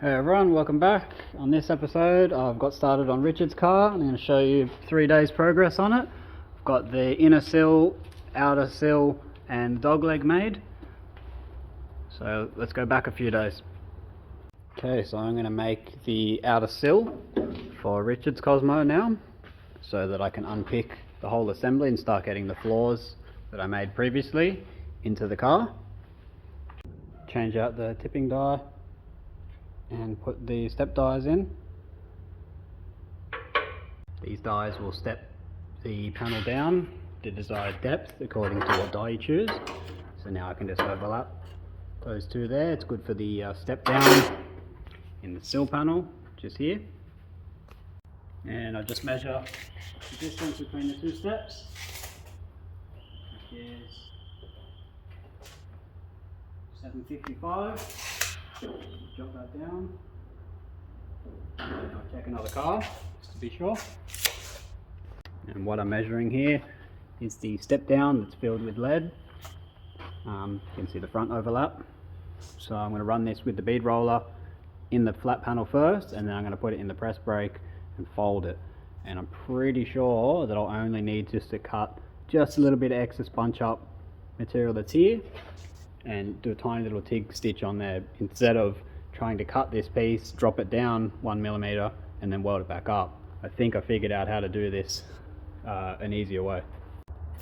Hey everyone, welcome back. On this episode I've got started on Richard's car. I'm going to show you 3 days progress on it. I've got the inner sill, outer sill and dogleg made. So let's go back a few days. Okay, so I'm going to make the outer sill for Richard's Cosmo now, so that I can unpick the whole assembly and start getting the floors that I made previously into the car. Change out the tipping die and put the step dies in. These dies will step the panel down the desired depth according to what die you choose. So now I can just overlap those two there. It's good for the step down in the sill panel, just here. And I just measure the distance between the two steps, which is 755. Jot that down. I'll check another car just to be sure. And what I'm measuring here is the step down that's filled with lead. You can see the front overlap. So I'm going to run this with the bead roller in the flat panel first, and then I'm going to put it in the press brake and fold it. And I'm pretty sure that I'll only need just to cut just a little bit of excess bunch up material that's here and do a tiny little TIG stitch on there, instead of trying to cut this piece, drop it down 1mm and then weld it back up. I think I figured out how to do this an easier way.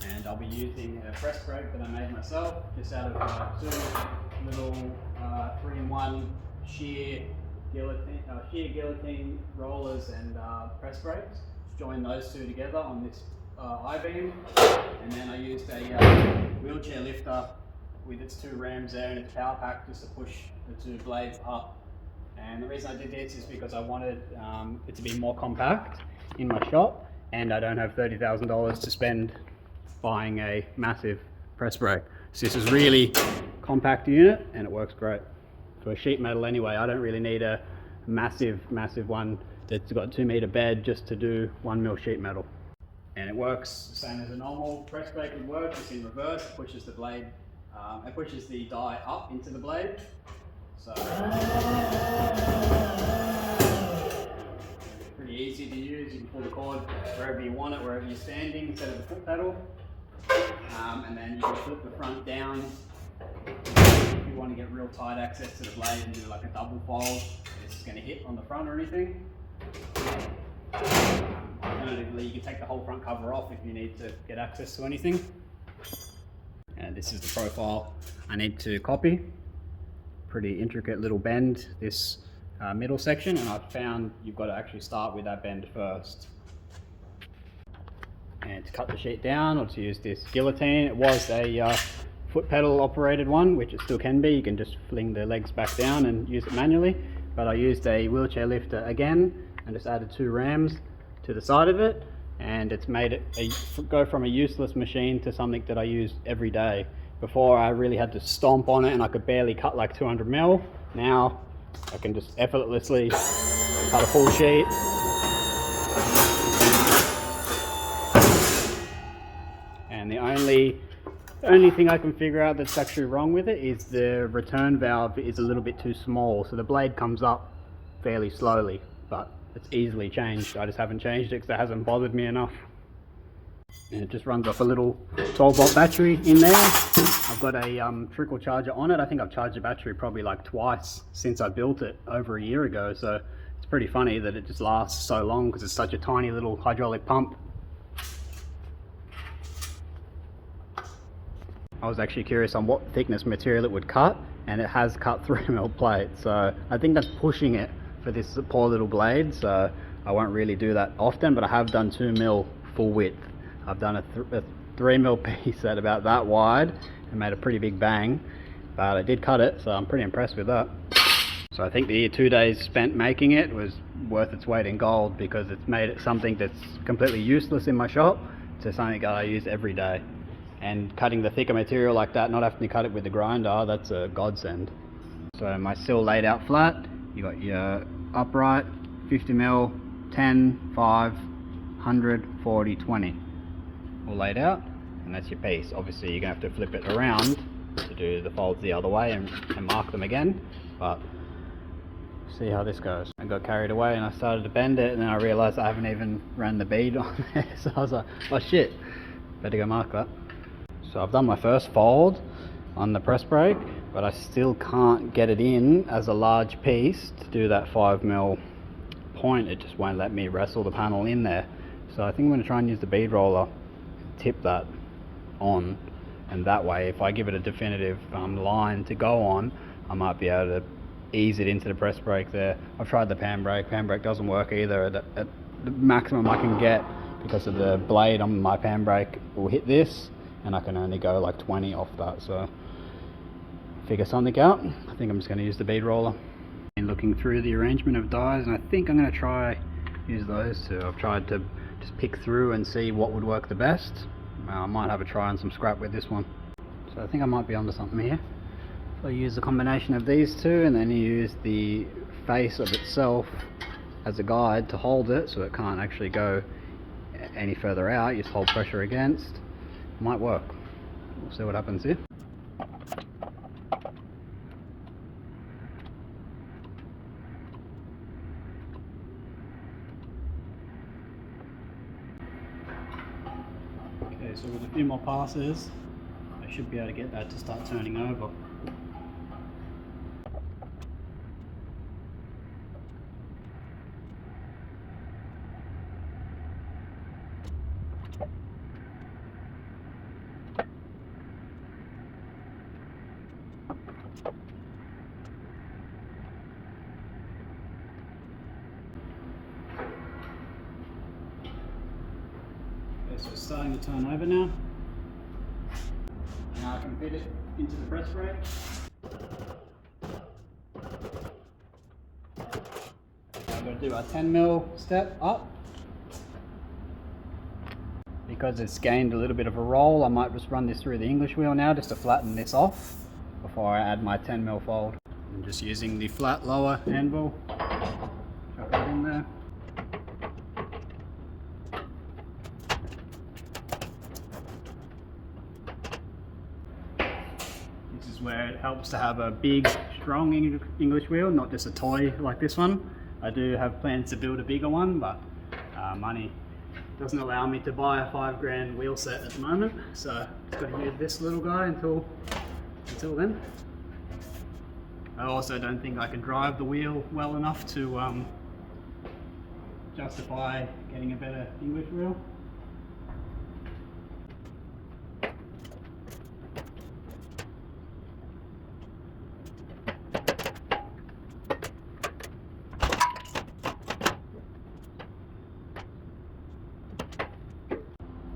And I'll be using a press brake that I made myself, just out of two little 3-in-1 shear guillotine rollers and press brakes. Join those two together on this I-beam, and then I used a wheelchair lifter with its 2 rams there and its power pack just to push the 2 blades up. And the reason I did this is because I wanted it to be more compact in my shop, and I don't have $30,000 to spend buying a massive press brake. So this is really compact unit and it works great. For a sheet metal anyway, I don't really need a massive one that's got 2 meter bed just to do 1mm sheet metal. And it works the same as a normal press brake would work. It's in reverse, it pushes the blade, it pushes the die up into the blade. So pretty easy to use. You can pull the cord wherever you want it, wherever you're standing, instead of the foot pedal. And then you can flip the front down if you want to get real tight access to the blade and do like a double fold. It's going to hit on the front or anything. Alternatively, you can take the whole front cover off if you need to get access to anything. And this is the profile I need to copy. Pretty intricate little bend, this middle section, and I've found you've got to actually start with that bend first. And to cut the sheet down, or to use this guillotine, it was a foot pedal operated one, which it still can be. You can just fling the legs back down and use it manually, but I used a wheelchair lifter again and just added 2 rams to the side of it, and it's made it go from a useless machine to something that I use every day. Before I really had to stomp on it and I could barely cut like 200mm. Now I can just effortlessly cut a full sheet. And the only thing I can figure out that's actually wrong with it is the return valve is a little bit too small, so the blade comes up fairly slowly, but it's easily changed. I just haven't changed it because it hasn't bothered me enough. And it just runs off a little 12-volt battery in there. I've got a trickle charger on it. I think I've charged the battery probably like twice since I built it over a year ago, so it's pretty funny that it just lasts so long because it's such a tiny little hydraulic pump. I was actually curious on what thickness material it would cut, and it has cut 3mm plate, so I think that's pushing it for this poor little blade. So I won't really do that often, but I have done 2mm full width. I've done a 3mm piece at about that wide and made a pretty big bang, but I did cut it, so I'm pretty impressed with that. So I think the 2 days spent making it was worth its weight in gold, because it's made it something that's completely useless in my shop to something that I use every day. And cutting the thicker material like that, not having to cut it with the grinder, that's a godsend. So my sill laid out flat, you got your upright, 50mm, 10, 5, 100, 40, 20. All laid out, and that's your piece. Obviously you're going to have to flip it around to do the folds the other way and mark them again, but See how this goes. I got carried away and I started to bend it, and then I realised I haven't even ran the bead on there, so I was like, oh shit, better go mark that. So I've done my first fold on the press brake, but I still can't get it in as a large piece to do that 5mm point. It just won't let me wrestle the panel in there. So I think I'm going to try and use the bead roller, tip that on, and that way if I give it a definitive line to go on, I might be able to ease it into the press brake there. I've tried the pan brake doesn't work either at the maximum I can get, because of the blade on my pan brake will hit this and I can only go like 20 off that. So figure something out. I think I'm just going to use the bead roller. And looking through the arrangement of dies, and I think I'm going to try use those two. I've tried to just pick through and see what would work the best. I might have a try on some scrap with this one. So I think I might be onto something here. So I use a combination of these two, and then you use the face of itself as a guide to hold it so it can't actually go any further out. You just hold pressure against. It might work. We'll see what happens here. Okay, so with a few more passes, I should be able to get that to start turning over. So it's starting to turn over now. Now I can fit it into the press brake. I'm going to do a 10mm step up. Because it's gained a little bit of a roll, I might just run this through the English wheel now just to flatten this off before I add my 10mm fold. I'm just using the flat lower anvil. Chuck it in there. This is where it helps to have a big, strong English wheel, not just a toy like this one. I do have plans to build a bigger one, but money doesn't allow me to buy a $5 wheel set at the moment, so I've got to use this little guy until then. I also don't think I can drive the wheel well enough to justify getting a better English wheel.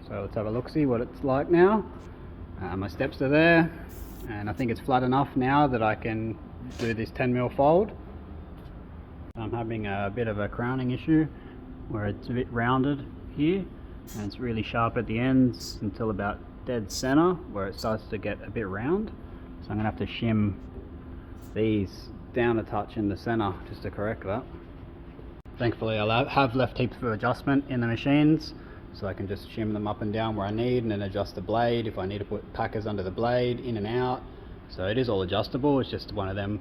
So let's have a look, see what it's like now. My steps are there, and I think it's flat enough now that I can do this 10mm fold. I'm having a bit of a crowning issue where it's a bit rounded here, and it's really sharp at the ends until about dead center where it starts to get a bit round. So I'm going to have to shim these down a touch in the center just to correct that. Thankfully I have left heaps of adjustment in the machines, so I can just shim them up and down where I need, and then adjust the blade if I need to put packers under the blade, in and out. So it is all adjustable. It's just one of them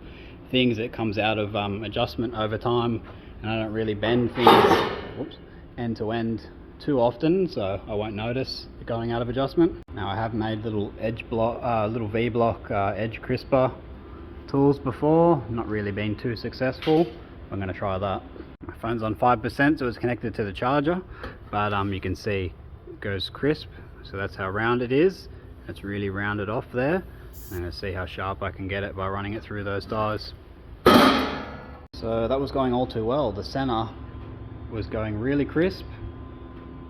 things that comes out of adjustment over time, and I don't really bend things end to end too often, so I won't notice it going out of adjustment. Now I have made little edge block, little V-block edge crisper tools before, not really been too successful. I'm going to try that. My phone's on 5%, so it's connected to the charger, but you can see it goes crisp, so that's how round it is. It's really rounded off there. I'm going to see how sharp I can get it by running it through those dies. So that was going all too well. The center was going really crisp,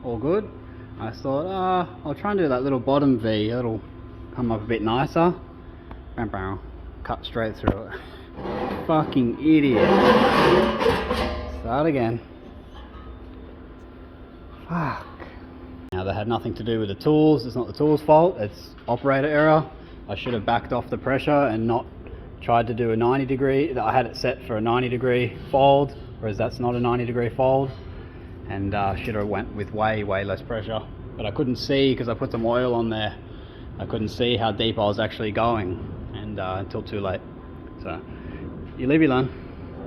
all good. I thought, I'll try and do that little bottom V, it'll come up a bit nicer. Bam, bam, cut straight through it. Fucking idiot. Start again. Fuck. Now that had nothing to do with the tools. It's not the tool's fault, it's operator error. I should have backed off the pressure and not tried to do a 90 degree. I had it set for a 90 degree fold, whereas that's not a 90 degree fold. And should have went with way less pressure. But I couldn't see, because I put some oil on there, I couldn't see how deep I was actually going, and until too late. So you live, you learn.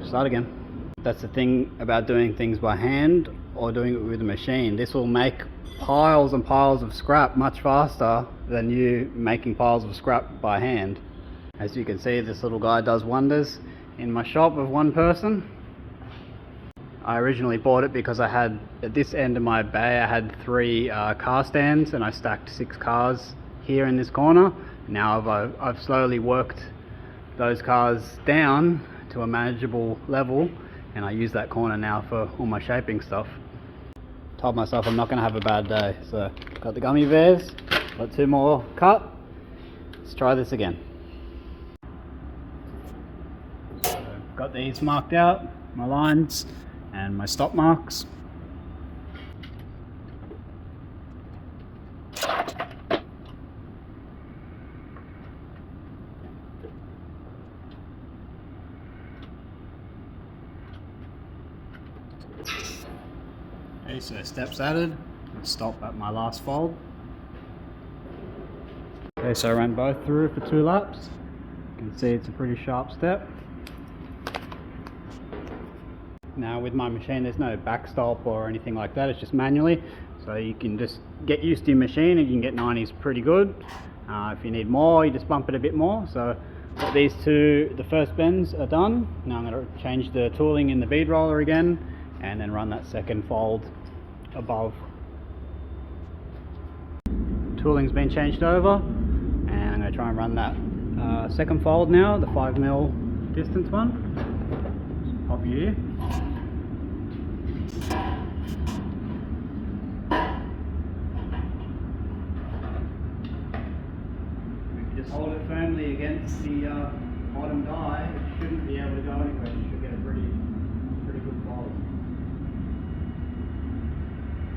Start again. That's the thing about doing things by hand or doing it with a machine. This will make piles and piles of scrap much faster than you making piles of scrap by hand. As you can see, this little guy does wonders in my shop of one person. I originally bought it because I had, at this end of my bay, I had 3 car stands and I stacked 6 cars here in this corner. Now I've slowly worked those cars down to a manageable level, and I use that corner now for all my shaping stuff. Told myself I'm not going to have a bad day, so got the gummy bears, got 2 more cut. Let's try this again. So got these marked out, my lines and my stop marks. Okay, so steps added, let's stop at my last fold. Okay, so I ran both through for 2 laps. You can see it's a pretty sharp step. Now with my machine there's no backstop or anything like that, it's just manually, so you can just get used to your machine and you can get 90s pretty good. If you need more, you just bump it a bit more. So got these 2, the first bends are done. Now I'm going to change the tooling in the bead roller again and then run that second fold above. Tooling's been changed over and I'm going to try and run that second fold now, the 5mm distance one. Just pop you here. If you just hold it firmly against the bottom die, it shouldn't be able to go anywhere. You should get a pretty good fold.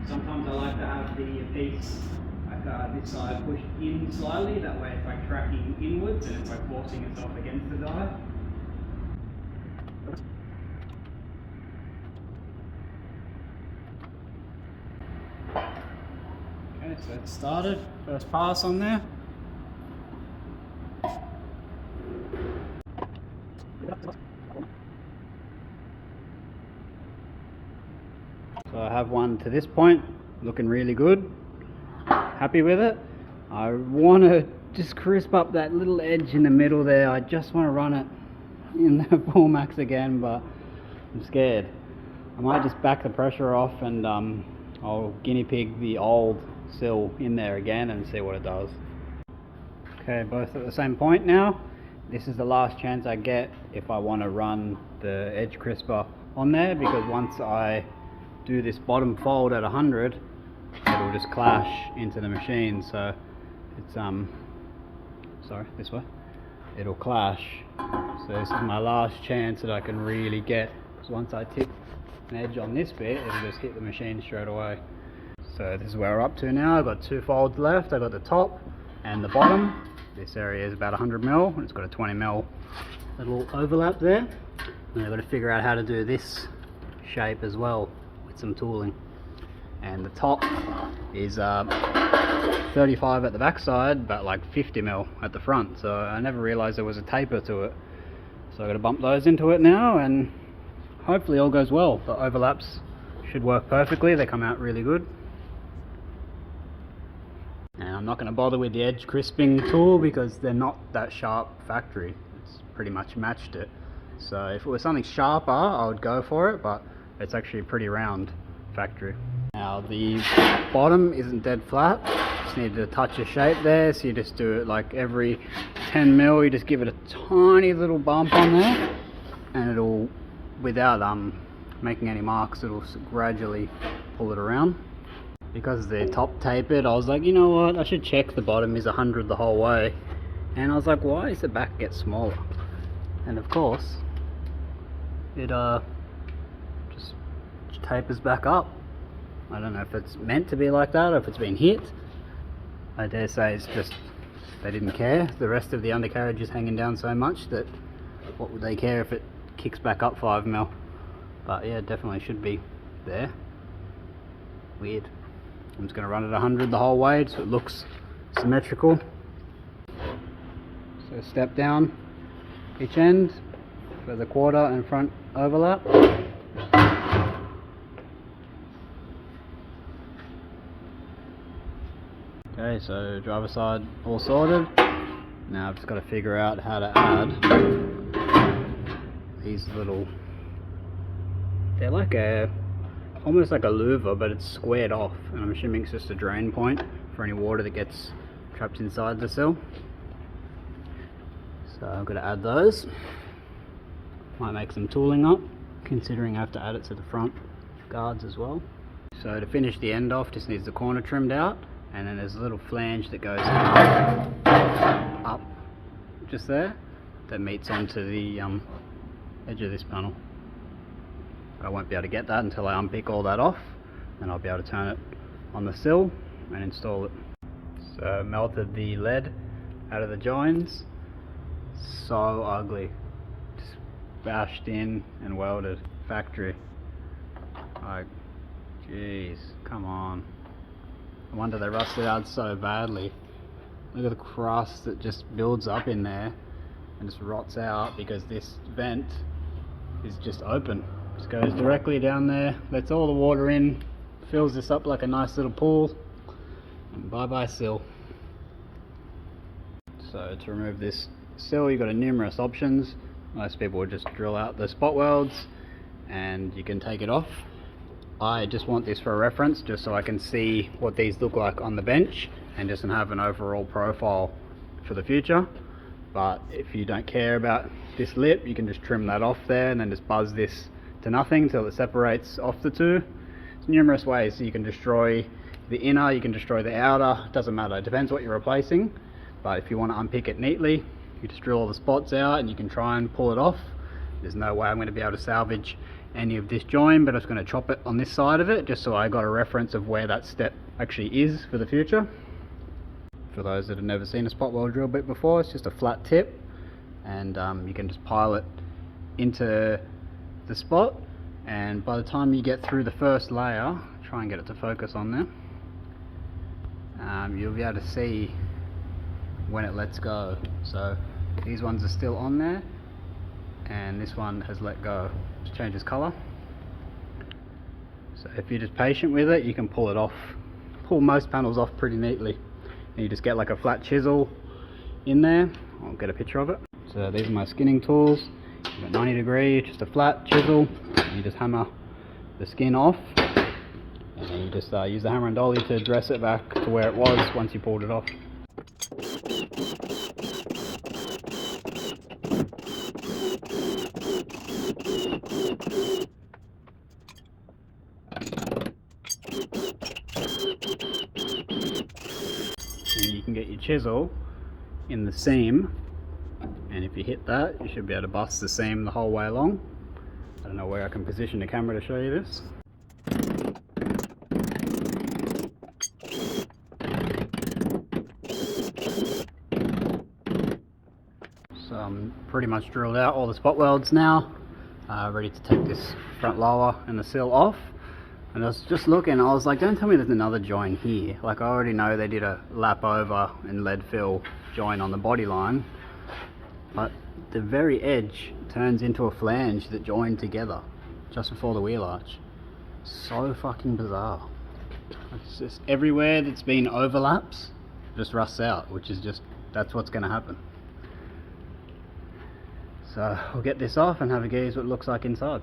Sometimes I like to have the piece like this side pushed in slightly, that way it's like tracking inwards and it's like forcing itself against the die. Okay, so it's started, first pass on there. So I have one to this point, looking really good, happy with it. I want to just crisp up that little edge in the middle there. I just want to run it in the full max again, but I'm scared. I might just back the pressure off and I'll guinea pig the old sill in there again and see what it does. Okay, both at the same point now. This is the last chance I get if I want to run the edge crisper on there, because once I do this bottom fold at 100, it'll just clash into the machine. So it's sorry, this way, it'll clash. So this is my last chance that I can really get, because once I tip an edge on this bit, it'll just hit the machine straight away. So this is where we're up to now. I've got 2 folds left. I've got the top and the bottom. This area is about 100mm, and it's got a 20mm little overlap there. And I've got to figure out how to do this shape as well with some tooling. And the top is 35 at the back side, but like 50mm at the front. So I never realized there was a taper to it. So I've got to bump those into it now, and hopefully all goes well. The overlaps should work perfectly. They come out really good. And I'm not going to bother with the edge crisping tool because they're not that sharp factory. It's pretty much matched it. So if it was something sharper, I would go for it, but it's actually pretty round factory. Now the bottom isn't dead flat. Just need to touch a shape there. So you just do it like every 10mm. You just give it a tiny little bump on there, and it'll, without making any marks, it'll gradually pull it around. Because they're top tapered, I was like, you know what, I should check the bottom is 100 the whole way. And I was like, why does the back get smaller? And of course, it just tapers back up. I don't know if it's meant to be like that or if it's been hit. I dare say it's just, they didn't care. The rest of the undercarriage is hanging down so much that what would they care if it kicks back up 5mm? But yeah, it definitely should be there. Weird. I'm just going to run it 100 the whole way so it looks symmetrical. So step down each end, for the quarter and front overlap. Okay, so driver side all sorted. Now I've just got to figure out how to add these little, they're like almost like a louver, but it's squared off, and I'm assuming it's just a drain point for any water that gets trapped inside the sill. So I'm going to add those. Might make some tooling up, considering I have to add it to the front guards as well. So to finish the end off, just needs the corner trimmed out, and then there's a little flange that goes up just there, that meets onto the edge of this panel. I won't be able to get that until I unpick all that off, and I'll be able to turn it on the sill and install it. So melted the lead out of the joins. So ugly, just bashed in and welded factory. Like, jeez, come on. I wonder they rusted out so badly. Look at the crust that just builds up in there and just rots out because this vent is just open. Just goes directly down there, lets all the water in, fills this up like a nice little pool, and bye bye sill. So to remove this sill, you've got numerous options. Most people would just drill out the spot welds and you can take it off. I just want this for a reference, just so I can see what these look like on the bench and just have an overall profile for the future. But if you don't care about this lip, you can just trim that off there and then just buzz this to nothing until it separates off the two. There's numerous ways, so you can destroy the inner, you can destroy the outer, it doesn't matter, it depends what you're replacing. But if you want to unpick it neatly, you just drill all the spots out and you can try and pull it off. There's no way I'm going to be able to salvage any of this join, but I'm just going to chop it on this side of it just so I got a reference of where that step actually is for the future. For those that have never seen a spot weld drill bit before, it's just a flat tip, and you can just pile it into the spot, and by the time you get through the first layer, try and get it to focus on there, you'll be able to see when it lets go. So these ones are still on there and this one has let go. Just changes colour. So if you're just patient with it, you can pull it off, pull most panels off pretty neatly. And you just get like a flat chisel in there. I'll get a picture of it. So these are my skinning tools. You've got 90 degree, just a flat chisel. You just hammer the skin off, and then you just use the hammer and dolly to dress it back to where it was once you pulled it off. And you can get your chisel in the seam, and if you hit that, you should be able to bust the seam the whole way along. I don't know where I can position the camera to show you this. So I'm pretty much drilled out all the spot welds now, ready to take this front lower and the sill off. And I was just looking, I was like, don't tell me there's another join here. Like, I already know they did a lap over and lead fill join on the body line, but the very edge turns into a flange that joined together just before the wheel arch. So fucking bizarre. It's just everywhere that's been overlaps just rusts out, which is just, that's what's going to happen. So I'll get this off and have a gaze what it looks like inside.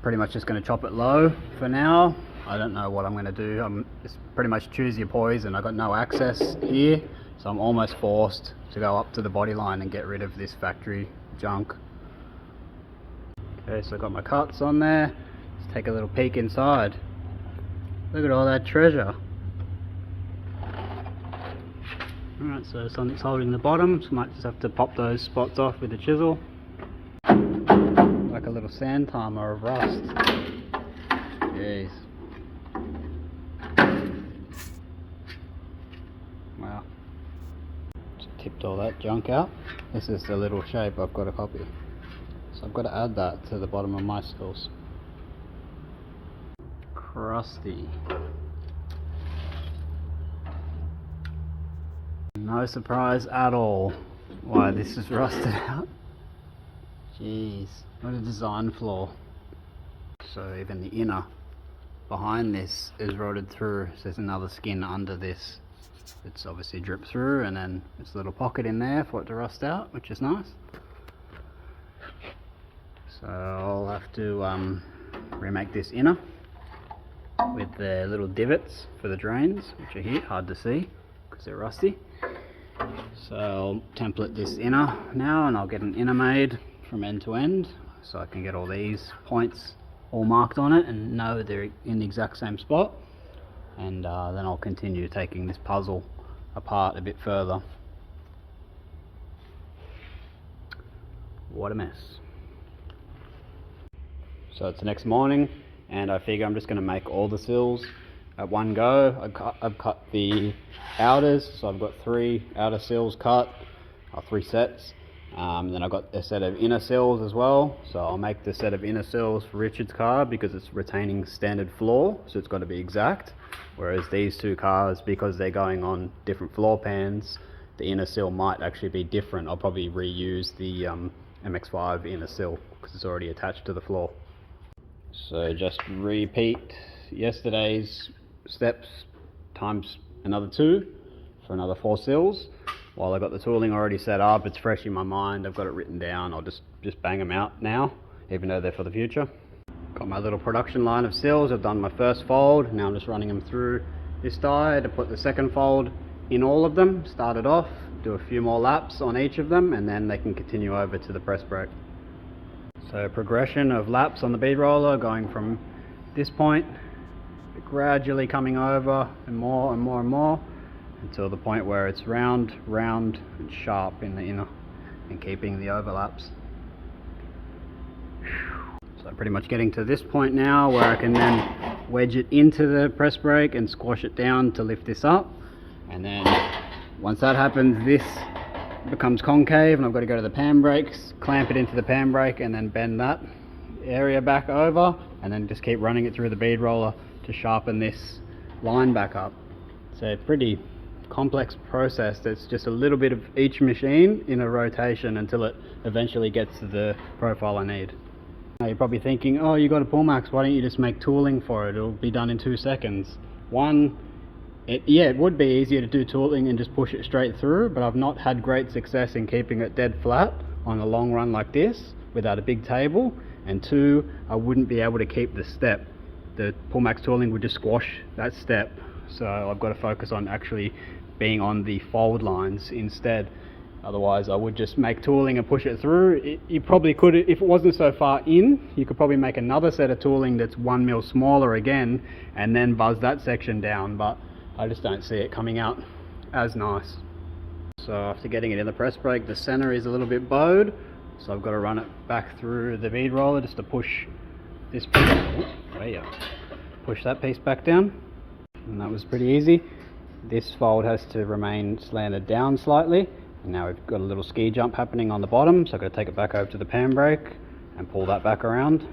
Pretty much just going to chop it low for now. I don't know what I'm going to do. It's pretty much choose your poison. I've got no access here, so I'm almost forced to go up to the body line and get rid of this factory junk. Okay, so I've got my cuts on there. Let's take a little peek inside. Look at all that treasure. Alright, so something's holding the bottom, so I might just have to pop those spots off with a chisel. Like a little sand timer of rust. Jeez. Wow. Just tipped all that junk out. This is the little shape I've got to copy. So I've got to add that to the bottom of my sills. Crusty. No surprise at all why this is rusted out. Jeez, what a design flaw. So even the inner behind this is rotted through, so there's another skin under this. It's obviously dripped through, and then there's a little pocket in there for it to rust out, which is nice. So I'll have to remake this inner with the little divots for the drains, which are here, hard to see because they're rusty. So I'll template this inner now, and I'll get an inner made from end to end, so I can get all these points all marked on it and know they're in the exact same spot. And then I'll continue taking this puzzle apart a bit further. What a mess. So it's the next morning, and I figure I'm just going to make all the sills at one go. I've cut the outers, so I've got 3 outer sills cut, or 3 sets. Then I've got a set of inner sills as well, so I'll make the set of inner sills for Richard's car because it's retaining standard floor, so it's got to be exact. Whereas these 2 cars, because they're going on different floor pans, the inner sill might actually be different. I'll probably reuse the MX-5 inner sill because it's already attached to the floor. So just repeat yesterday's steps times another 2 for another 4 sills. While I've got the tooling already set up, it's fresh in my mind, I've got it written down, I'll just bang them out now, even though they're for the future. Got my little production line of sills. I've done my first fold, now I'm just running them through this die to put the second fold in all of them. Start it off, do a few more laps on each of them, and then they can continue over to the press brake. So progression of laps on the bead roller, going from this point, gradually coming over and more and more and more, until the point where it's round, round and sharp in the inner, and keeping the overlaps. So I'm pretty much getting to this point now where I can then wedge it into the press brake and squash it down to lift this up. And then once that happens, this becomes concave and I've got to go to the pan brakes, clamp it into the pan brake, and then bend that area back over, and then just keep running it through the bead roller to sharpen this line back up. So pretty complex process. That's just a little bit of each machine in a rotation until it eventually gets to the profile I need. Now you're probably thinking, oh, you got a Pullmax, why don't you just make tooling for it? It'll be done in 2 seconds. It would be easier to do tooling and just push it straight through, but I've not had great success in keeping it dead flat on a long run like this without a big table. And 2, I wouldn't be able to keep the step. The Pullmax tooling would just squash that step, so I've got to focus on actually being on the fold lines instead. Otherwise I would just make tooling and push it through. You probably could, if it wasn't so far in, you could probably make another set of tooling that's 1 mil smaller again and then buzz that section down, but I just don't see it coming out as nice. So after getting it in the press brake, the center is a little bit bowed, so I've got to run it back through the bead roller just to push this piece, push that piece back down, and that was pretty easy. This fold has to remain slanted down slightly, and now we've got a little ski jump happening on the bottom, so I've got to take it back over to the pan brake and pull that back around.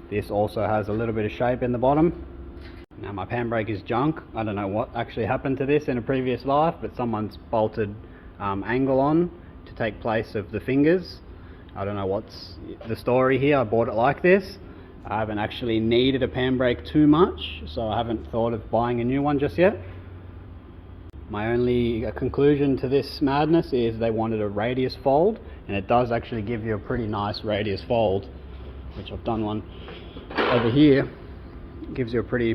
This also has a little bit of shape in the bottom. Now my pan brake is junk. I don't know what actually happened to this in a previous life, but someone's bolted angle on to take place of the fingers. I don't know what's the story here. I bought it like this. I haven't actually needed a pan brake too much, so I haven't thought of buying a new one just yet. My only conclusion to this madness is they wanted a radius fold, and it does actually give you a pretty nice radius fold, which I've done one over here. It gives you a pretty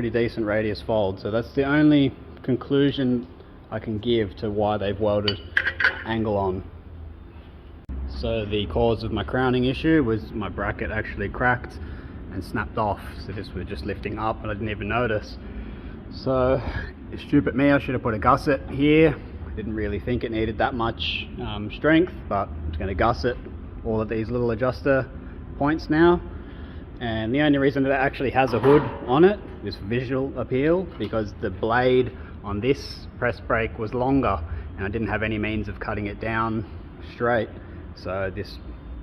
decent radius fold, so that's the only conclusion I can give to why they've welded angle on. So the cause of my crowning issue was my bracket actually cracked and snapped off, so this was just lifting up and I didn't even notice. So stupid me, I should have put a gusset here. I didn't really think it needed that much strength, but I'm just going to gusset all of these little adjuster points now. And the only reason that it actually has a hood on it is for visual appeal, because the blade on this press brake was longer and I didn't have any means of cutting it down straight. So this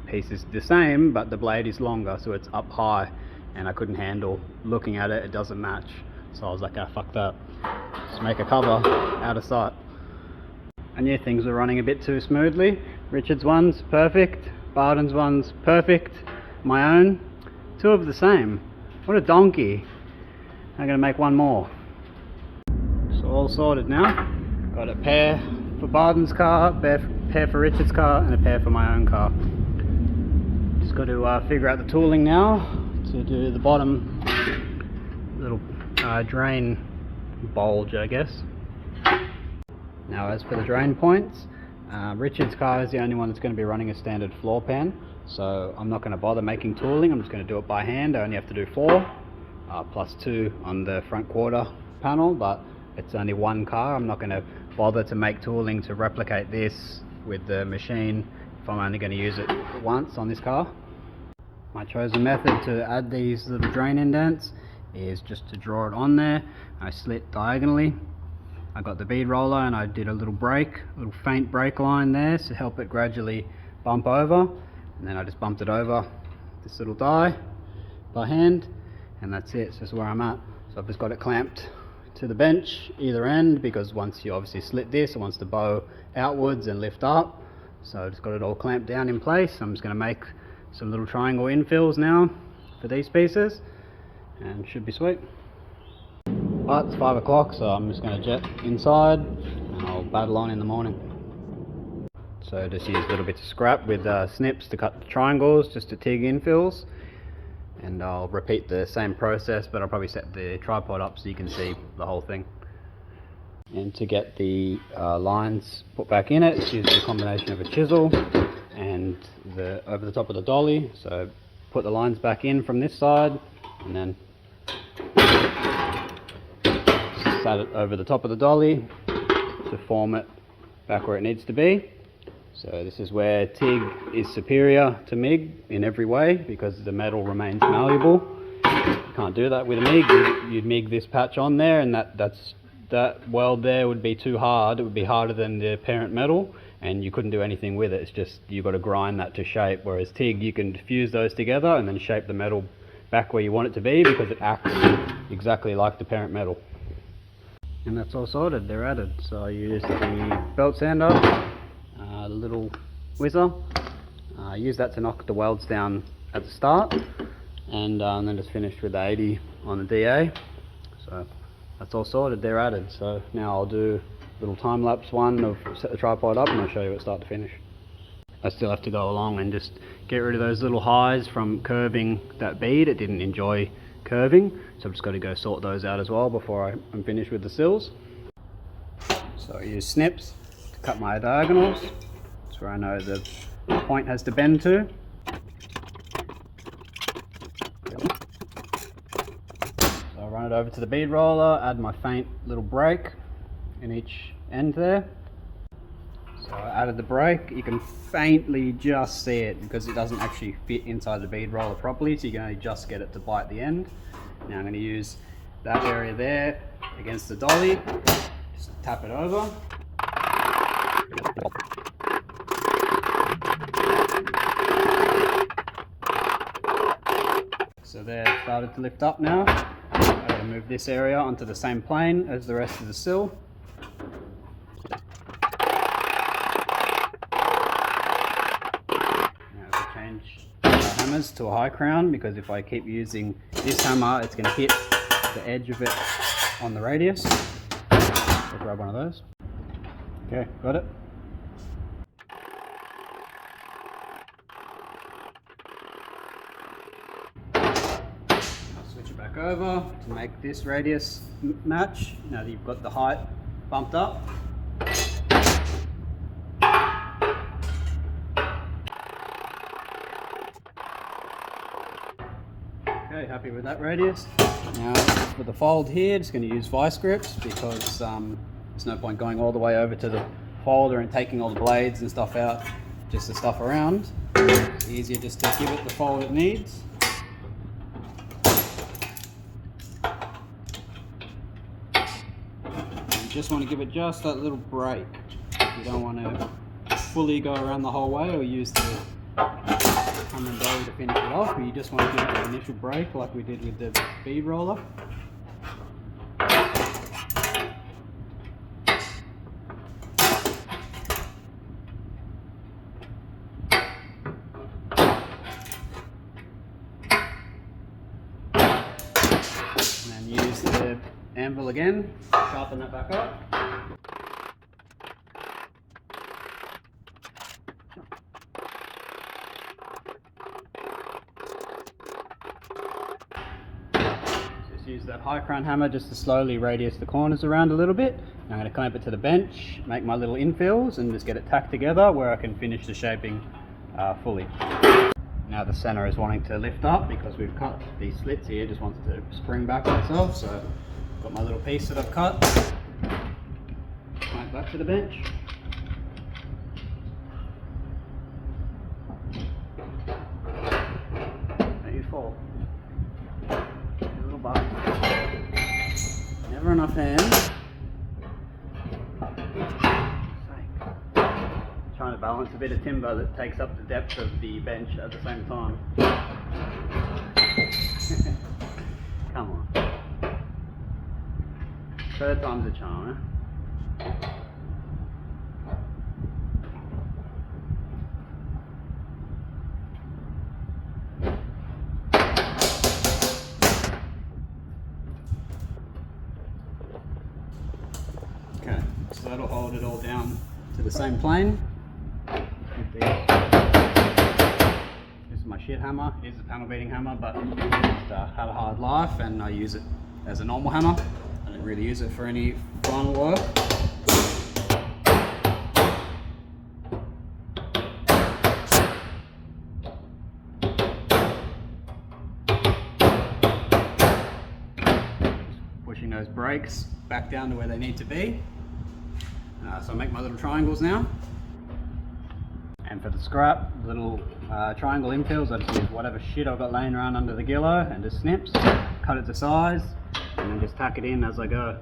piece is the same, but the blade is longer, so it's up high, and I couldn't handle looking at it. It doesn't match. So I was like, ah, fuck that. Just make a cover out of sight. I knew things were running a bit too smoothly. Richard's one's perfect. Barden's one's perfect. My own, 2 of the same. What a donkey. I'm gonna make 1 more. So all sorted now. Got a pair for Barden's car, a pair for Richard's car, and a pair for my own car. Just got to figure out the tooling now to do the bottom little drain bulge, I guess. Now as for the drain points, Richard's car is the only one that's going to be running a standard floor pan, so I'm not going to bother making tooling. I'm just going to do it by hand. I only have to do 4 plus 2 on the front quarter panel, but it's only 1 car. I'm not going to bother to make tooling to replicate this with the machine if I'm only going to use it once on this car. My chosen method to add these little drain indents is just to draw it on there. I slit diagonally. I got the bead roller and I did a little faint break line there to help it gradually bump over, and then I just bumped it over this little die by hand, and that's it. It's just where I'm at. So I've just got it clamped to the bench either end, because once you obviously slit this, it wants to bow outwards and lift up. So I just got it all clamped down in place. I'm just going to make some little triangle infills now for these pieces, and should be sweet. But it's 5 o'clock, so I'm just going to jet inside and I'll battle on in the morning. So just use a little bit of scrap with snips to cut the triangles, just to TIG infills, and I'll repeat the same process, but I'll probably set the tripod up so you can see the whole thing. And to get the lines put back in it, use a combination of a chisel and over the top of the dolly. So put the lines back in from this side, and then set it over the top of the dolly to form it back where it needs to be. So this is where TIG is superior to MIG in every way, because the metal remains malleable. You can't do that with a MIG. You'd MIG this patch on there, and that weld there would be too hard. It would be harder than the parent metal, and you couldn't do anything with it. It's just you've got to grind that to shape, whereas TIG, you can fuse those together and then shape the metal back where you want it to be, because it acts exactly like the parent metal. And that's all sorted, they're added. So I used the belt sander, the little whizzer. I used that to knock the welds down at the start, and then just finished with the 80 on the DA. So that's all sorted, they're added. So now I'll do a little time lapse one of set the tripod up, and I'll show you it start to finish. I still have to go along and just get rid of those little highs from curving that bead. It didn't enjoy curving, so I've just got to go sort those out as well before I'm finished with the sills. So I use snips to cut my diagonals. That's where I know the point has to bend to. So I run it over to the bead roller, add my faint little break in each end there. So I added the break. You can faintly just see it because it doesn't actually fit inside the bead roller properly, so you can only just get it to bite the end. Now I'm going to use that area there against the dolly, just tap it over. So there, it started to lift up now. I'm going to move this area onto the same plane as the rest of the sill. Hammers to a high crown, because if I keep using this hammer, it's going to hit the edge of it on the radius. I'll grab one of those. Okay, got it. I'll switch it back over to make this radius match. Now that you've got the height bumped up. Okay, happy with that radius. Now for the fold here, just going to use vice grips, because there's no point going all the way over to the folder and taking all the blades and stuff out just to stuff around. It's easier just to give it the fold it needs. You just want to give it just that little break. You don't want to fully go around the whole way or use the hammer and dolly to finish it off, but you just want to give it an initial break like we did with the bead roller. And use the anvil again, sharpen that back up. Just use that high crown hammer just to slowly radius the corners around a little bit. Now I'm going to clamp it to the bench, make my little infills and just get it tacked together where I can finish the shaping fully. Now the center is wanting to lift up because we've cut these slits here, just wants to spring back on itself. So I've got my little piece that I've cut, clamp back to the bench. Don't you fall. A little bar. Never enough hands. Trying to balance a bit of timber that takes up the depth of the bench at the same time. Come on. Third time's a charm, eh? Okay, so that'll hold it all down to the same plane. This is my shit hammer. It is a panel beating hammer, but it had a hard life and I use it as a normal hammer. I don't really use it for any final work. Pushing those brakes back down to where they need to be. So I make my little triangles now. And for the scrap, little triangle infills, I just use whatever shit I've got laying around under the gillo and just snips, cut it to size, and then just tack it in as I go.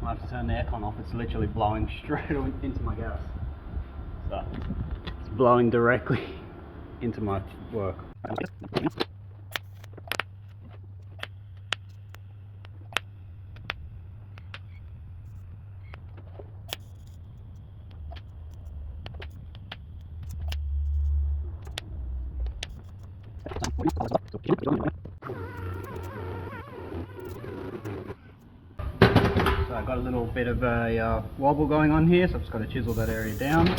I have to turn the aircon off, it's literally blowing straight into my gas. So, it's blowing directly into my work. So I've got a little bit of a wobble going on here, so I've just got to chisel that area down.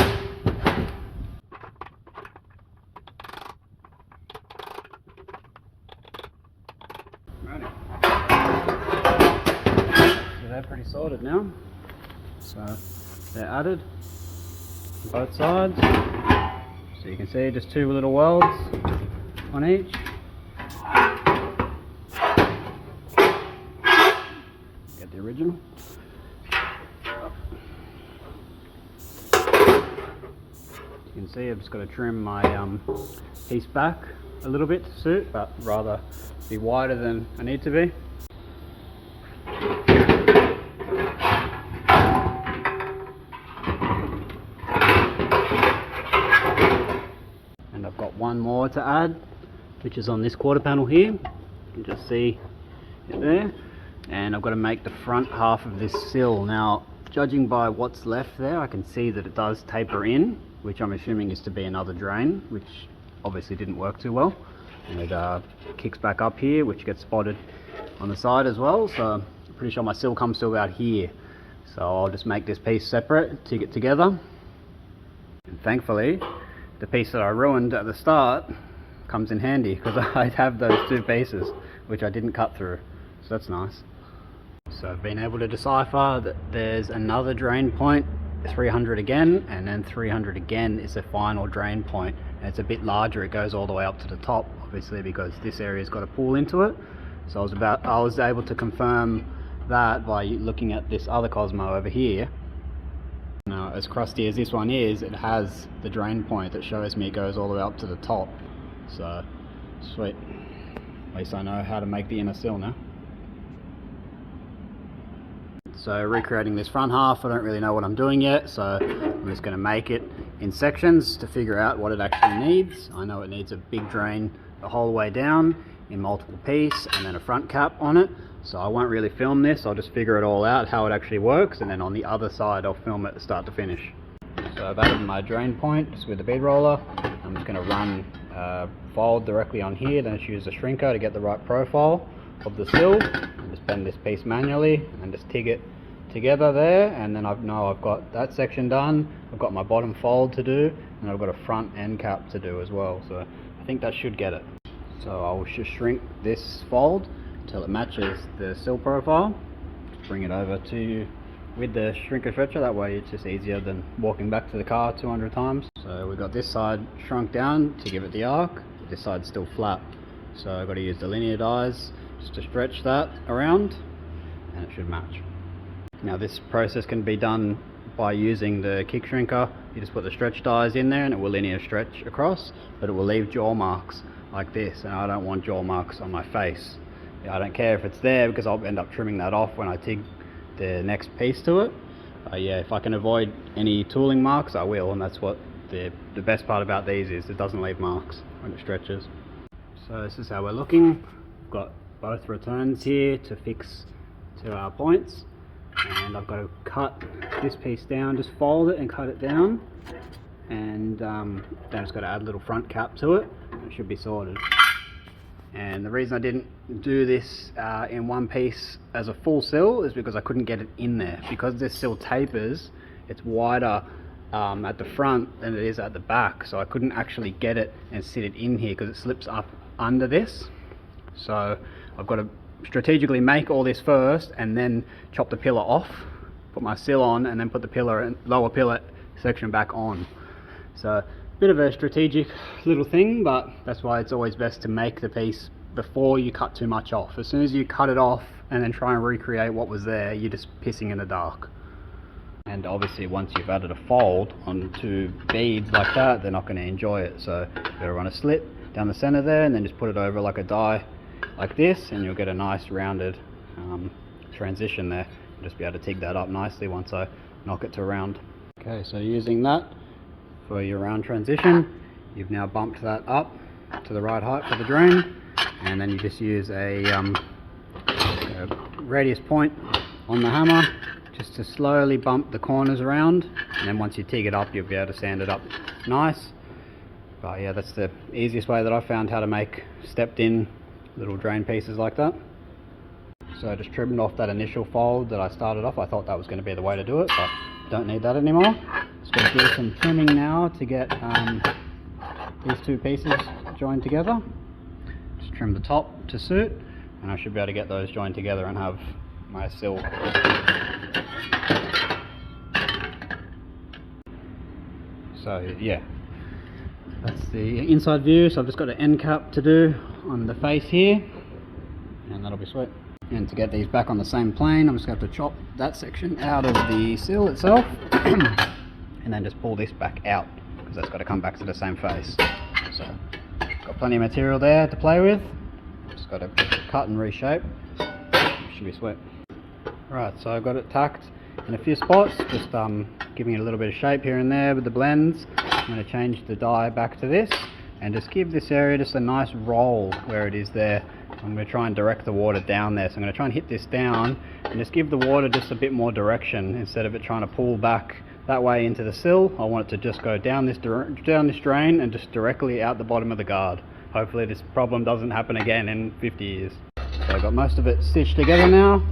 They're pretty sorted now, so they're added on both sides, so you can see just two little welds on each. Get the original. You can see I've just got to trim my piece back a little bit to suit, but rather be wider than I need to be. One more to add, which is on this quarter panel here. You can just see it there, and I've got to make the front half of this sill. Now, judging by what's left there, I can see that it does taper in, which I'm assuming is to be another drain, which obviously didn't work too well, and it kicks back up here, which gets spotted on the side as well. So I'm pretty sure my sill comes to about here, so I'll just make this piece separate to get together. And thankfully the piece that I ruined at the start comes in handy, because I have those two pieces which I didn't cut through, so that's nice. So I've been able to decipher that there's another drain point, 300 again, and then 300 again is the final drain point, and it's a bit larger. It goes all the way up to the top, obviously, because this area's got a pool into it. So I was able to confirm that by looking at this other Cosmo over here. Now, as crusty as this one is, it has the drain point that shows me it goes all the way up to the top. So, sweet. At least I know how to make the inner sill now. So, recreating this front half, I don't really know what I'm doing yet, so I'm just going to make it in sections to figure out what it actually needs. I know it needs a big drain the whole way down in multiple piece, and then a front cap on it. So I won't really film this, I'll just figure it all out, how it actually works, and then on the other side I'll film it start to finish. So I've added my drain point just with the bead roller. I'm just going to run fold directly on here, then just use the shrinker to get the right profile of the sill, and just bend this piece manually and just TIG it together there, and then I've got that section done. I've got my bottom fold to do, and I've got a front end cap to do as well, so I think that should get it. So I'll just shrink this fold until it matches the sill profile. Just bring it over to you with the shrinker stretcher, that way it's just easier than walking back to the car 200 times. So we've got this side shrunk down to give it the arc, this side's still flat, so I've got to use the linear dies just to stretch that around, and it should match. Now this process can be done by using the kick shrinker. You just put the stretch dies in there and it will linear stretch across, but it will leave jaw marks like this, and I don't want jaw marks on my face. I don't care if it's there because I'll end up trimming that off when I TIG the next piece to it. Yeah, if I can avoid any tooling marks I will, and that's what the best part about these is, it doesn't leave marks when it stretches. So this is how we're looking. We've got both returns here to fix to our points, and I've got to cut this piece down, just fold it and cut it down, and then it's got to add a little front cap to it, and it should be sorted. And the reason I didn't do this in one piece as a full sill is because I couldn't get it in there. Because this sill tapers, it's wider at the front than it is at the back, so I couldn't actually get it and sit it in here because it slips up under this. So I've got to strategically make all this first and then chop the pillar off, put my sill on, and then put the pillar and lower pillar section back on. So bit of a strategic little thing, but that's why it's always best to make the piece before you cut too much off. As soon as you cut it off and then try and recreate what was there, you're just pissing in the dark. And obviously once you've added a fold onto beads like that, they're not going to enjoy it, so you better run a slit down the center there and then just put it over like a die like this, and you'll get a nice rounded transition there. You'll just be able to TIG that up nicely once I knock it to round. Okay, so using that for your round transition, you've now bumped that up to the right height for the drain, and then you just use a radius point on the hammer just to slowly bump the corners around, and then once you TIG it up you'll be able to sand it up nice. But yeah, that's the easiest way that I found how to make stepped in little drain pieces like that. So I just trimmed off that initial fold that I started off. I thought that was going to be the way to do it, but don't need that anymore. Just going to do some trimming now to get these two pieces joined together. Just trim the top to suit, and I should be able to get those joined together and have my sill. So yeah, that's the inside view. So I've just got an end cap to do on the face here, and that'll be sweet. And to get these back on the same plane, I'm just going to have to chop that section out of the sill itself and then just pull this back out, because that's got to come back to the same face. So got plenty of material there to play with, just got to cut and reshape. Should be sweet. Right, so I've got it tacked in a few spots, just giving it a little bit of shape here and there with the blends. I'm going to change the die back to this and just give this area just a nice roll where it is there. I'm going to try and direct the water down there, so I'm going to try and hit this down and just give the water just a bit more direction instead of it trying to pull back that way into the sill. I want it to just go down this drain and just directly out the bottom of the guard. Hopefully this problem doesn't happen again in 50 years. So I've got most of it stitched together now.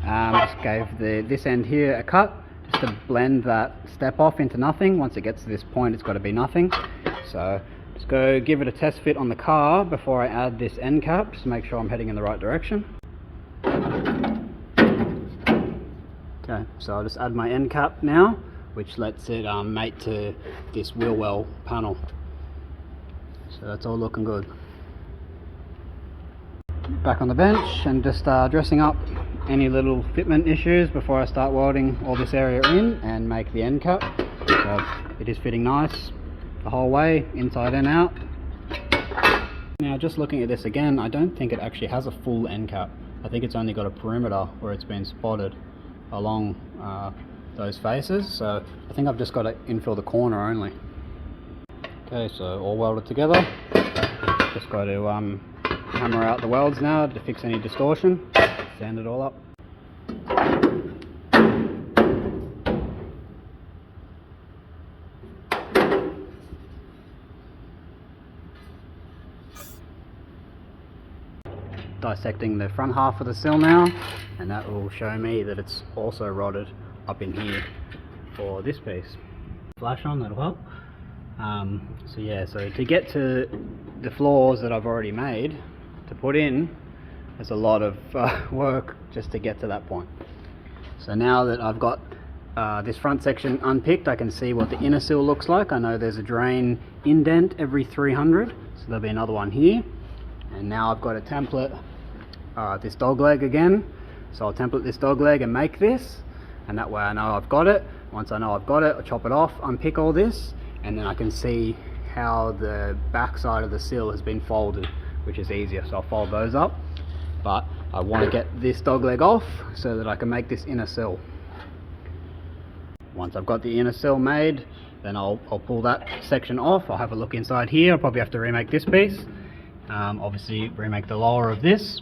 Just gave this end here a cut just to blend that step off into nothing. Once it gets to this point, it's got to be nothing. So just go give it a test fit on the car before I add this end cap, just to make sure I'm heading in the right direction. Okay, so I'll just add my end cap now, which lets it mate to this wheel well panel. So that's all looking good. Back on the bench and just dressing up any little fitment issues before I start welding all this area in and make the end cap. So it is fitting nice the whole way, inside and out. Now just looking at this again, I don't think it actually has a full end cap. I think it's only got a perimeter where it's been spotted along those faces, so I think I've just got to infill the corner only. Okay, so all welded together. Just got to hammer out the welds now to fix any distortion. sand it all up. Dissecting the front half of the sill now, and that will show me that it's also rotted up in here for this piece. Flash on, that'll help. So yeah, so to get to the floors that I've already made to put in, there's a lot of work just to get to that point. So now that I've got this front section unpicked, I can see what the inner sill looks like. I know there's a drain indent every 300, so there'll be another one here. And now I've got a template, this dog leg again. So I'll template this dog leg and make this, and that way I know I've got it. Once I know I've got it, I'll chop it off, unpick all this, and then I can see how the back side of the sill has been folded, which is easier. So I'll fold those up, but I want to get this dog leg off so that I can make this inner sill. Once I've got the inner sill made, then I'll pull that section off. I'll have a look inside here. I'll probably have to remake this piece. Obviously remake the lower of this,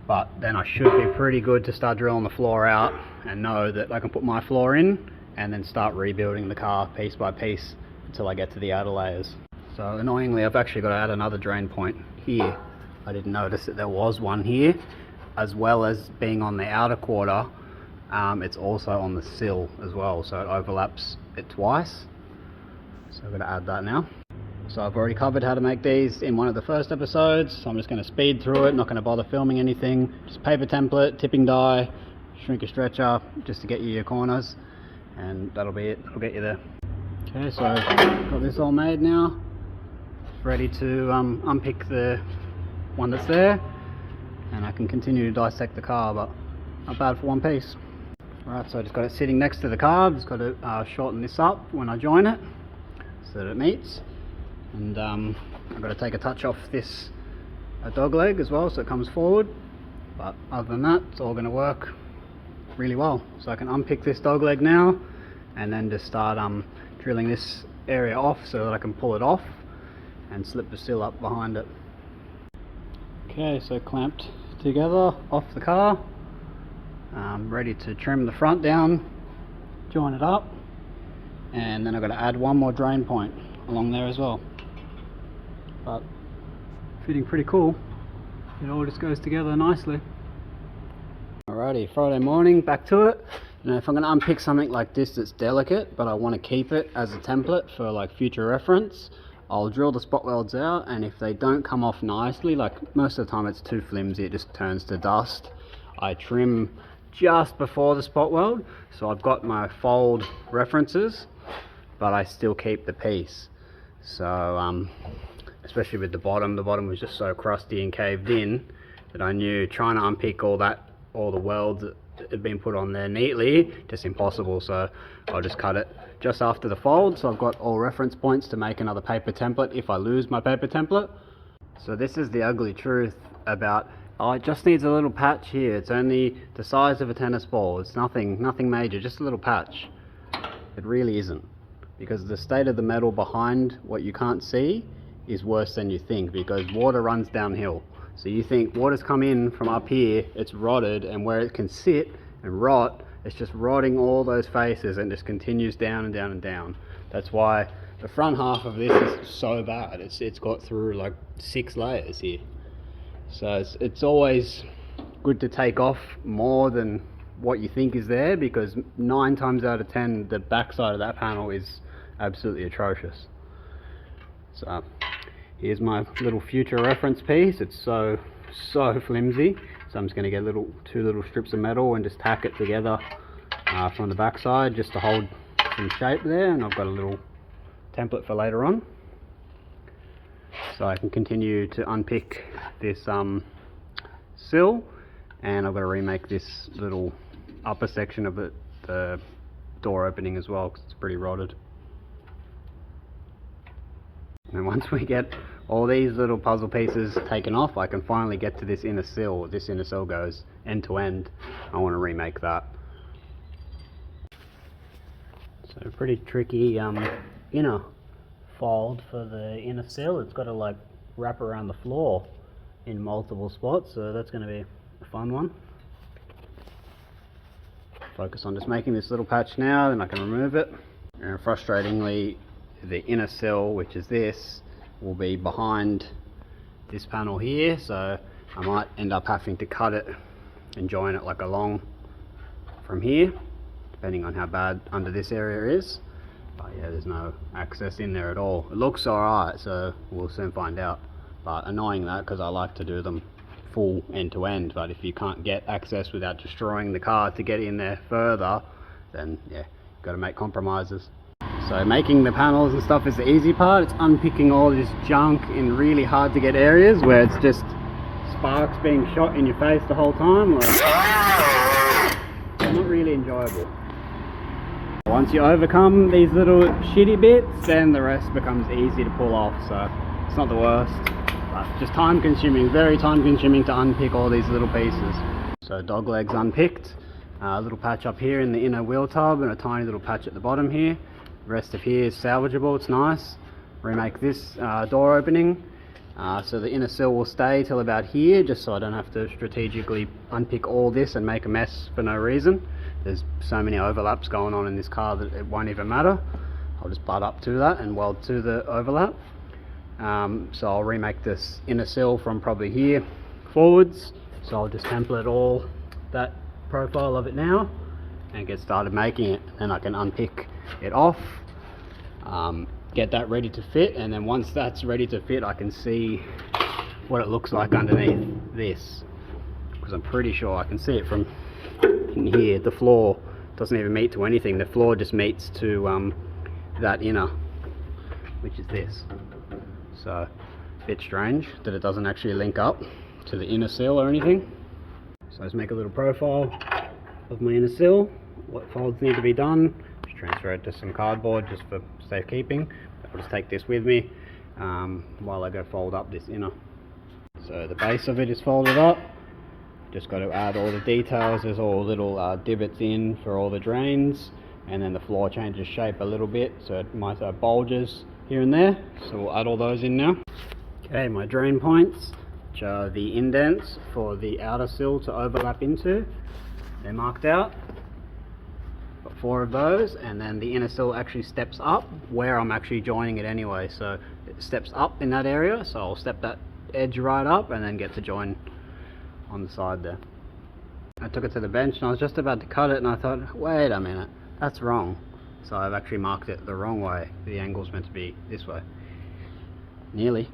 but then I should be pretty good to start drilling the floor out and know that I can put my floor in and then start rebuilding the car piece by piece until I get to the outer layers. So annoyingly, I've actually got to add another drain point here. I didn't notice that there was one here, as well as being on the outer quarter. It's also on the sill as well, so it overlaps it twice. So I'm going to add that now. So I've already covered how to make these in one of the first episodes, so I'm just going to speed through it, not going to bother filming anything. Just paper template, tipping die, shrink a stretcher just to get you your corners, and that'll be it. I'll get you there. Okay, so I've got this all made now. Ready to unpick the one that's there, and I can continue to dissect the car, but not bad for one piece. Alright, so I just got it sitting next to the car. Just got to shorten this up when I join it so that it meets. And I've got to take a touch off this dog leg as well so it comes forward, but other than that it's all going to work really well. So I can unpick this dog leg now and then just start drilling this area off so that I can pull it off and slip the sill up behind it. Okay, so clamped together off the car, ready to trim the front down, join it up, and then I've got to add one more drain point along there as well. But fitting pretty cool. It all just goes together nicely. Alrighty, Friday morning, back to it. Now if I'm going to unpick something like this that's delicate, but I want to keep it as a template for like future reference, I'll drill the spot welds out, and if they don't come off nicely, like most of the time it's too flimsy, it just turns to dust, I trim just before the spot weld, so I've got my fold references, but I still keep the piece. So especially with the bottom was just so crusty and caved in that I knew trying to unpick all the welds that had been put on there neatly, just impossible. So I'll just cut it just after the fold, so I've got all reference points to make another paper template if I lose my paper template. So this is the ugly truth about, oh, it just needs a little patch here. It's only the size of a tennis ball. It's nothing major, just a little patch. It really isn't, because the state of the metal behind what you can't see is worse than you think, because water runs downhill. So you think water's come in from up here, it's rotted, and where it can sit and rot, it's just rotting all those faces and just continues down and down and down. That's why the front half of this is so bad. It's got through like 6 layers here. So it's always good to take off more than what you think is there, because 9 times out of 10 the backside of that panel is absolutely atrocious. So here's my little future reference piece. It's so flimsy, so I'm just going to get 2 little strips of metal and just tack it together from the backside just to hold some shape there, and I've got a little template for later on, so I can continue to unpick this sill, and I've got to remake this little upper section of the door opening as well, because it's pretty rotted. And once we get all these little puzzle pieces taken off, I can finally get to this inner sill. This inner sill goes end to end. I want to remake that. So pretty tricky inner fold for the inner sill. It's got to like wrap around the floor in multiple spots, so that's going to be a fun one. Focus on just making this little patch now, then I can remove it. And frustratingly, the inner sill, which is this, will be behind this panel here, so I might end up having to cut it and join it like along from here, depending on how bad under this area is. But yeah, there's no access in there at all. It looks alright, so we'll soon find out. But annoying that, because I like to do them full end to end, but if you can't get access without destroying the car to get in there further, then yeah, got to make compromises. So making the panels and stuff is the easy part. It's unpicking all this junk in really hard to get areas where it's just sparks being shot in your face the whole time. Like, not really enjoyable. Once you overcome these little shitty bits, then the rest becomes easy to pull off, so it's not the worst. But just time consuming, very time consuming to unpick all these little pieces. So dog legs unpicked, a little patch up here in the inner wheel tub and a tiny little patch at the bottom here. The rest of here is salvageable, it's nice. Remake this door opening, so the inner sill will stay till about here, just so I don't have to strategically unpick all this and make a mess for no reason. There's so many overlaps going on in this car that it won't even matter. I'll just butt up to that and weld to the overlap. So I'll remake this inner sill from probably here forwards, so I'll just template all that profile of it now and get started making it, and I can unpick it off, get that ready to fit, and then once that's ready to fit I can see what it looks like underneath this, because I'm pretty sure I can see it from in here. The floor doesn't even meet to anything, the floor just meets to that inner, which is this. So a bit strange that it doesn't actually link up to the inner sill or anything. So let's make a little profile of my inner sill, what folds need to be done, just transfer it to some cardboard just for safekeeping. I'll just take this with me while I go fold up this inner. So the base of it is folded up, just got to add all the details. There's all little divots in for all the drains, and then the floor changes shape a little bit, so it might have bulges here and there, so we'll add all those in now. Okay, my drain points, which are the indents for the outer sill to overlap into, they're marked out. Got 4 of those, and then the inner sill actually steps up where I'm actually joining it anyway, so it steps up in that area, so I'll step that edge right up and then get to join on the side there. I took it to the bench and I was just about to cut it and I thought, wait a minute, that's wrong. So I've actually marked it the wrong way. The angle's meant to be this way. Nearly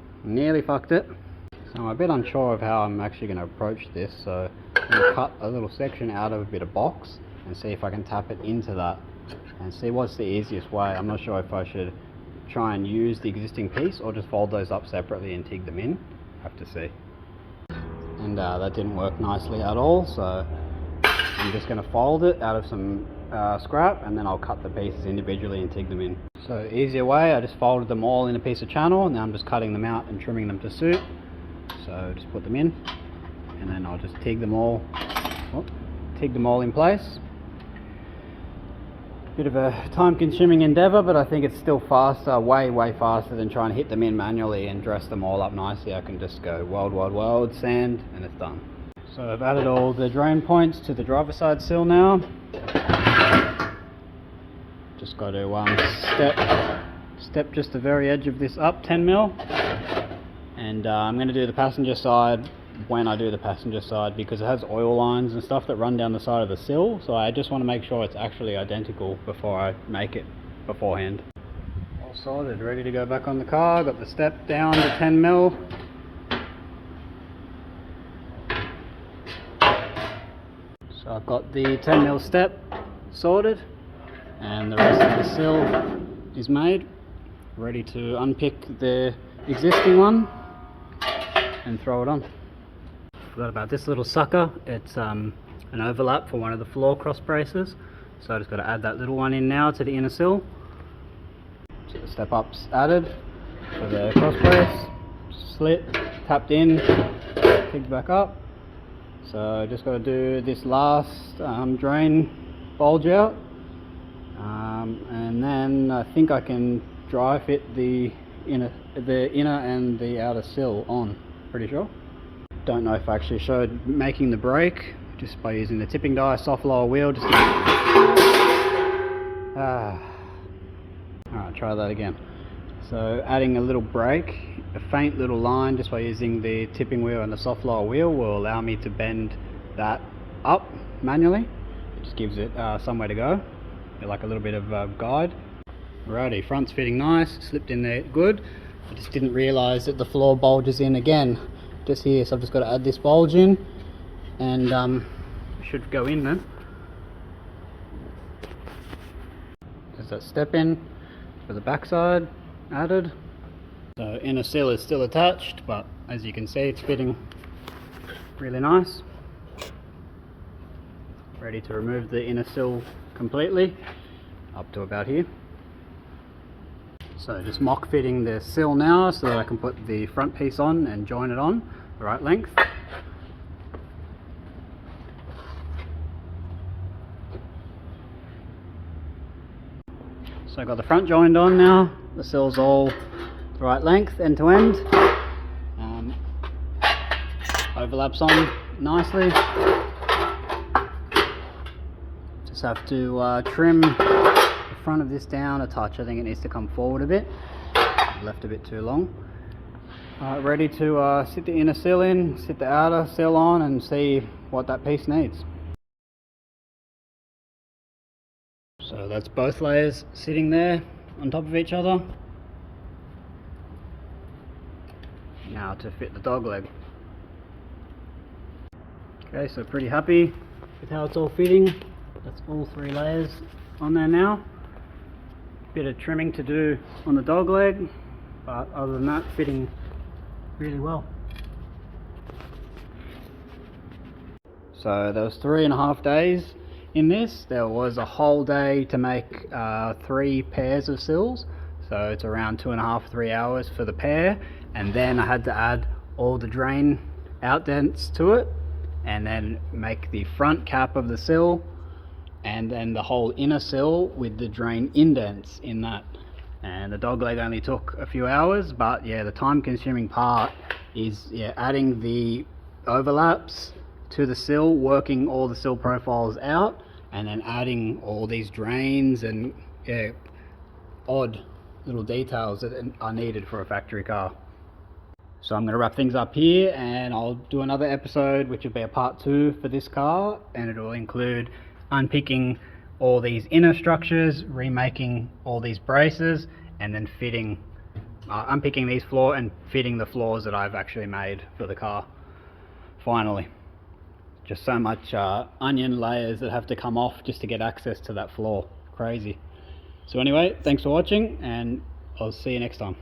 fucked it. So I'm a bit unsure of how I'm actually going to approach this, so I'm going to cut a little section out of a bit of box and see if I can tap it into that and see what's the easiest way. I'm not sure if I should try and use the existing piece or just fold those up separately and TIG them in. Have to see. And that didn't work nicely at all, so I'm just going to fold it out of some scrap, and then I'll cut the pieces individually and TIG them in. So easier way, I just folded them all in a piece of channel, and now I'm just cutting them out and trimming them to suit. So just put them in, and then I'll just TIG them all in place. Bit of a time consuming endeavour, but I think it's still faster, way faster than trying to hit them in manually and dress them all up nicely. I can just go weld, sand, and it's done. So I've added all the drain points to the driver's side sill now. Just got to step just the very edge of this up 10mm, and I'm going to do the passenger side when I do the passenger side, because it has oil lines and stuff that run down the side of the sill, so I just want to make sure it's actually identical before I make it beforehand. All sorted, ready to go back on the car. Got the step down to 10mm. So I've got the 10mm step sorted, and the rest of the sill is made, ready to unpick the existing one and throw it on. Forgot about this little sucker. It's an overlap for one of the floor cross braces, so I just got to add that little one in now to the inner sill. So the step up's added for the cross brace, slit, tapped in, picked back up. So I just got to do this last drain bulge out, and then I think I can dry fit the inner and the outer sill on, pretty sure. Don't know if I actually showed making the brake, just by using the tipping die, soft lower wheel, just to... Alright, try that again. So adding a little break, a faint little line just by using the tipping wheel and the soft lower wheel will allow me to bend that up manually. It just gives it somewhere to go, like a little bit of guide. Alrighty, front's fitting nice, slipped in there good. I just didn't realise that the floor bulges in again just here, so I've just got to add this bulge in, and it should go in then. There's that step in for the backside added. So inner sill is still attached, but as you can see it's fitting really nice. Ready to remove the inner sill completely up to about here. So just mock fitting the sill now so that I can put the front piece on and join it on the right length. So I've got the front joined on now, the sill's all the right length end to end. Overlaps on nicely. Just have to trim front of this down a touch. I think it needs to come forward a bit. I've left a bit too long. Ready to sit the inner sill in, sit the outer sill on, and see what that piece needs. So that's both layers sitting there on top of each other. Now to fit the dog leg. Okay, so pretty happy with how it's all fitting. That's all 3 layers on there now. Bit of trimming to do on the dog leg, but other than that, fitting really well. So there was 3.5 days in this. There was a whole day to make 3 pairs of sills, so it's around 2.5–3 hours for the pair, and then I had to add all the drain outdents to it, and then make the front cap of the sill, and then the whole inner sill with the drain indents in that. And the dog leg only took a few hours, but yeah, the time consuming part is adding the overlaps to the sill, working all the sill profiles out, and then adding all these drains and odd little details that are needed for a factory car. So I'm going to wrap things up here, and I'll do another episode which will be a part 2 for this car, and it will include unpicking all these inner structures, remaking all these braces, and then fitting, unpicking these floor and fitting the floors that I've actually made for the car. Finally, just so much onion layers that have to come off just to get access to that floor. Crazy. So anyway, thanks for watching, and I'll see you next time.